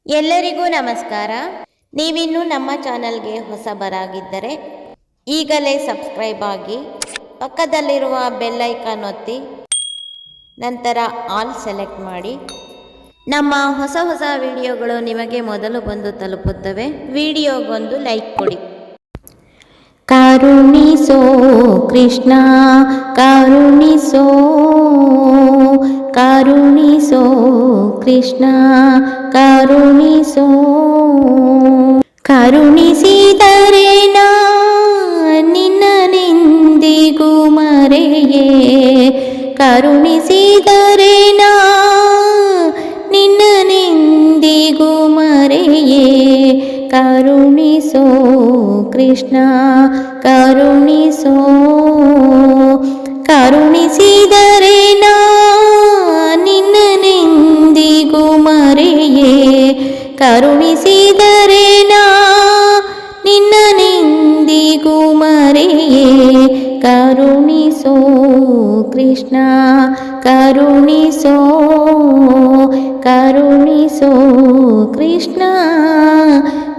ಎಲ್ಲರಿಗೂ ನಮಸ್ಕಾರ. ನೀವಿನ್ನೂ ನಮ್ಮ ಚಾನಲ್ಗೆ ಹೊಸಬರಾಗಿದ್ದರೆ ಈಗಲೇ ಸಬ್ಸ್ಕ್ರೈಬ್ ಆಗಿ, ಪಕ್ಕದಲ್ಲಿರುವ ಬೆಲ್ ಐಕಾನ್ ಒತ್ತಿ, ನಂತರ ಆಲ್ ಸೆಲೆಕ್ಟ್ ಮಾಡಿ. ನಮ್ಮ ಹೊಸ ವಿಡಿಯೋಗಳು ನಿಮಗೆ ಮೊದಲು ಬಂದು ತಲುಪುತ್ತವೆ. ವಿಡಿಯೋಗೊಂದು ಲೈಕ್ ಕೊಡಿ. ಕರುಣಿಸೋ ಕೃಷ್ಣ ಕರುಣಿಸೋ, ಕರುಣಿಸೋ ಕೃಷ್ಣ ಕರುಣಿಸೋ. ಕರುಣಿಸಿದರೆ ನಾ ನಿನ್ನನೆಂದಿಗೂ ಮರೆಯೇ, ಕರುಣಿಸಿದರೆ ನಾ ನಿನ್ನನೆಂದಿಗೂ ಮರೆಯೇ. ಕರುಣಿಸೋ ಕೃಷ್ಣ ಕರುಣಿಸೋ, ಕರುಣಿಸಿದರೆ ನಾ ನಿನ್ನನೆಂದಿಗೂ ಮರೆಯೇ. ಕರುಣಿಸಿದರೆ ನಾ ನಿನ್ನನೆಂದಿಗೂ ಮರೆಯೇ. ಕರುಣಿಸೋ ಕೃಷ್ಣ ಕರುಣಿಸೋ, ಕರುಣಿಸೋ ಕೃಷ್ಣ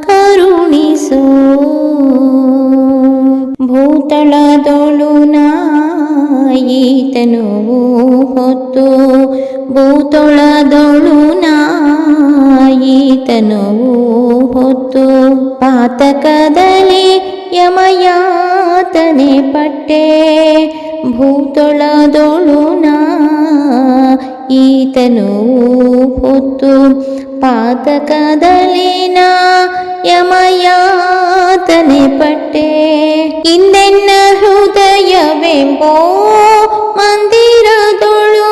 ಕರುಣಿಸೋ. ಭೂತಳದೊಳು ನಾಯಿತನು ಹೊತ್ತು, ಭೂತಳದೊಳು ನಾಯಿತನು ಹೊತ್ತು. ಪಾತಕದಲ್ಲಿ ಯಮಯಾತನೆ ಪಟ್ಟೆ, ಭೂತಳದೊಳು ನಾಯಿತನು ಹೊತ್ತು. ಪಾತಕದಲ್ಲಿ ನಾ ಯಮಯಾತನೆ ಪಟ್ಟೆ. ಇಂದೆನ್ನ ಹೃದಯವೆಂಬೋ ಮಂದಿರದೊಳು,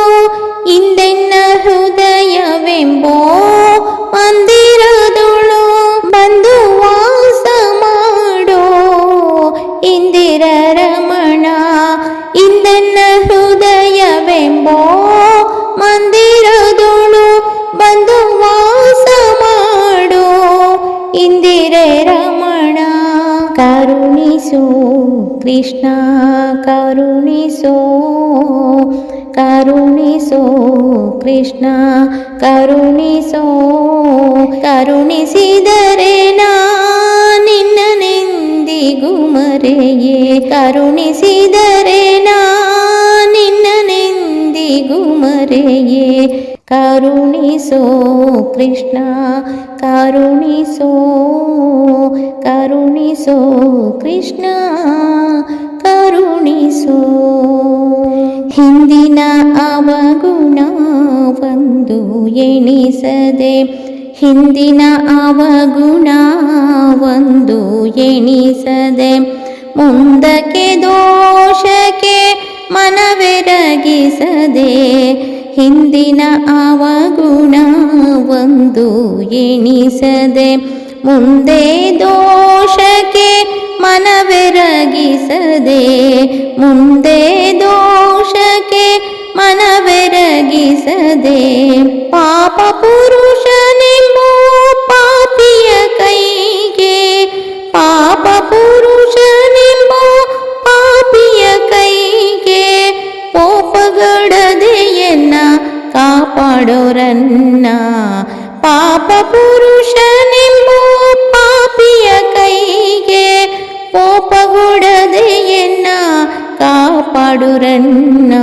ಇಂದೆನ್ನ ಹೃದಯವೆಂಬೋ ಮಂದಿರದೊಳು ಬಂದು ವಾಸ ಮಾಡೋ ಇಂದಿರ ರಮಣ. ಇಂದೆನ್ನ ಹೃದಯವೆಂಬೋ ಮಂದಿರದೊಳು ಬಂದು ವಾಸ ಮಾಡೋ ಇಂದಿರೆ ರಮಣ. ಕರುಣಿಸೋ ಕೃಷ್ಣ ಕರುಣಿಸೋ, ಕರುಣಿಸೋ ಕೃಷ್ಣ ಕರುಣಿಸೋ. ಕರುಣಿಸಿದರೆ ನಾ ನಿನ್ನನೆಂದಿಗೂ ಮರೆಯೇ. ಕರುಣಿಸಿದರೆ ನಾ ನಿನ್ನನೆಂದಿಗೂ ಮರೆಯೇ. ಕರುಣಿಸೋ ಕೃಷ್ಣ ಕರುಣಿಸೋ, ಕರುಣಿಸೋ ಕೃಷ್ಣ ಕರುಣಿಸೋ. ಹಿಂದಿನ ಅವಗುಣ ಒಂದು ಎಣಿಸದೆ, ಹಿಂದಿನ ಅವಗುಣ ಒಂದು ಎಣಿಸದೆ. ಮುಂದಕ್ಕೆ ದೋಷಕ್ಕೆ ಮನವೆರಗಿಸದೆ, ಹಿಂದಿನ ಅವಗುಣ ಒಂದು ಎಣಿಸದೆ. ಮುಂದೆ ದೋಷಕ್ಕೆ ಮನವೆರಗಿಸದೆ, ಮುಂದೆ ದೋಷಕ್ಕೆ ಮನವೆರಗಿಸದೆ. ಪಾಪ ಪುರುಷನೆಂಬೋ ಪಾಪಿಯ ಕೈಗೆ, ಪಾಪ ಪುರುಷನೆಂಬೋ ಪಾಪಿಯ ಕೈಗೆ. ಪೋಪಗಡದೆಯನ್ನ ಕಾಪಾಡೋರನ್ನ, ಪಾಪ ಪುರುಷನೆಂಬೋ ಪಾಪಿಯ ಕೈಗೆ. ಪೋಪಗೊಡದೆಯನ್ನ ಕಾಪಾಡುರನ್ನ.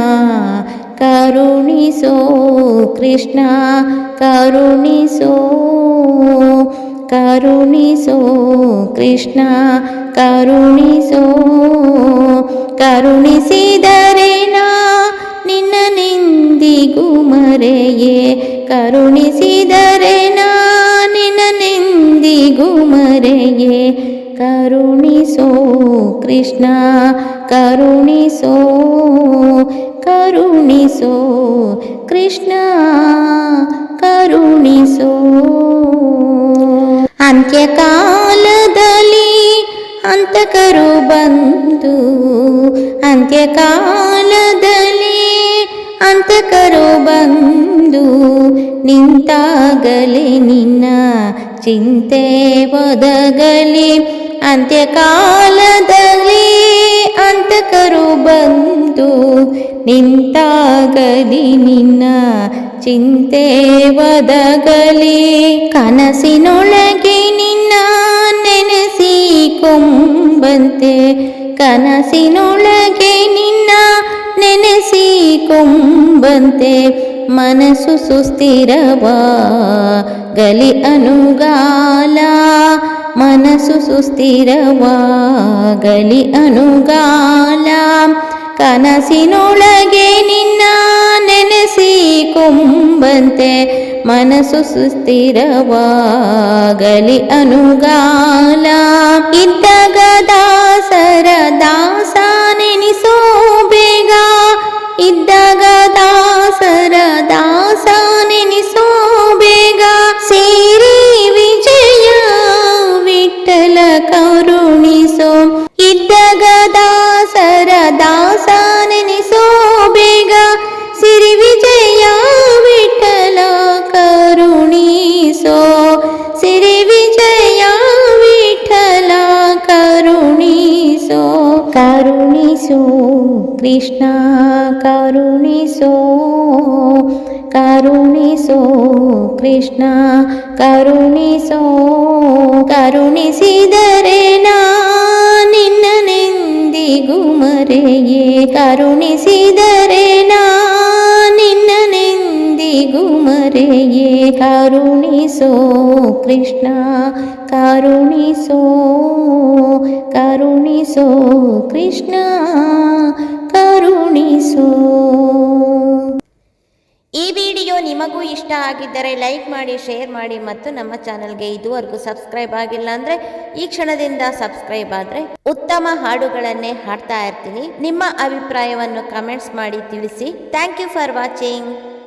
ಕರುಣಿಸೋ ಕೃಷ್ಣ ಕರುಣಿಸೋ, ಕರುಣಿಸೋ ಕೃಷ್ಣ ಕರುಣಿಸೋ. ಕರುಣಿಸಿದರೆ ನಾ ನಿನ್ನನೆಂದಿಗೂ ಮರೆಯೇ. ಕರುಣಿಸಿದರೆ ನಾ ನಿನ್ನನೆಂದಿಗೂ ಮರೆಯೇ. ಕರುಣಿಸೋ ಕೃಷ್ಣ ಕರುಣಿಸೋ, ಕರುಣಿಸೋ ಕೃಷ್ಣ ಕರುಣಿಸೋ. ಅಂತ್ಯಕಾಲದಲ್ಲಿ ಹಂತಕರು ಬಂದು, ಅಂತ್ಯಕಾಲದಲ್ಲಿ ಹಂತಕರು ಬಂದು ನಿಂತಾಗಲೇ ನಿನ್ನ ಚಿಂತೆ ಒದಗಲಿ. ಅಂತ್ಯಕಾಲದಲ್ಲಿ ಹಂತಕರು ಬಂದು ನಿಂತಾಗಲಿ ನಿನ್ನ ಚಿಂತೆ ಒದಗಲಿ ಕನಸಿನೊಳಗೆ ನಿನ್ನ ನೆನೆಸಿಕೊಂಬಂತೆ ಕನಸಿನೊಳಗೆ ನಿನ್ನ ನೆನೆಸಿಕೊಂಬಂತೆ ಮನಸ್ಸು ಸುಸ್ಥಿರವಾಗಲಿ ಅನುಗಾಲ ಮನಸ್ಸು ಸುಸ್ಥಿರವಾಗಲಿ ಅನುಗಾಲ ಕನಸಿನೊಳಗೆ ನಿನ್ನ ನೆನೆಸಿಕೊಂಬಂತೆ ಮನಸ್ಸು ಸುಸ್ಥಿರವಾಗಲಿ ಅನುಗಾಲ ಇದ್ದಾಗ ದಾಸರ ದಾಸ ನೆನಿಸೋ ಬೇಗ ಇದ್ದಾಗ ದಾಸರ ದಾಸ ನೆನಿಸೋ ಬೇಗ ಸೇರಿ ವಿಜಯ ವಿಠಲ ಕರುಣಿಸೋ ಇದ್ದಾಗ ದಾಸರ ದಾಸ ನೆನಿಸೋ ಬೇಗ ಸಿರಿ ವಿಜಯ ವಿಠಲ ಕರುಣಿಸೋ ಸಿರಿ ವಿಜಯ ವಿಠಲ ಕರುಣಿಸೋ ಕರುಣಿಸೋ ಕೃಷ್ಣ ಕರುಣಿಸೋ ಕರುಣಿಸೋ ಕೃಷ್ಣ ಕರುಣಿಸೋ ಕರುಣಿಸಿದರೆ ನಾ ನಿನ್ನನೆಂದಿಗೂ ಮರೆಯೇ ಕರುಣಿಸಿದರೆ ನಾ ನಿನ್ನನೆಂದಿಗೂ ಮರೆಯೇ ಕರುಣಿಸೋ ಕೃಷ್ಣ ಕರುಣಿಸೋ ಕರುಣಿಸೋ ಕೃಷ್ಣ ಕರುಣಿಸೋ. ಈ ವಿಡಿಯೋ ನಿಮಗೂ ಇಷ್ಟ ಆಗಿದ್ದರೆ ಲೈಕ್ ಮಾಡಿ, ಶೇರ್ ಮಾಡಿ ಮತ್ತು ನಮ್ಮ ಚಾನಲ್ಗೆ ಇದುವರೆಗೂ ಸಬ್ಸ್ಕ್ರೈಬ್ ಆಗಿಲ್ಲ ಅಂದರೆ ಈ ಕ್ಷಣದಿಂದ ಸಬ್ಸ್ಕ್ರೈಬ್ ಆದರೆ ಉತ್ತಮ ಹಾಡುಗಳನ್ನೇ ಹಾಡ್ತಾ ಇರ್ತೀನಿ. ನಿಮ್ಮ ಅಭಿಪ್ರಾಯವನ್ನು ಕಮೆಂಟ್ಸ್ ಮಾಡಿ ತಿಳಿಸಿ. Thank you for watching.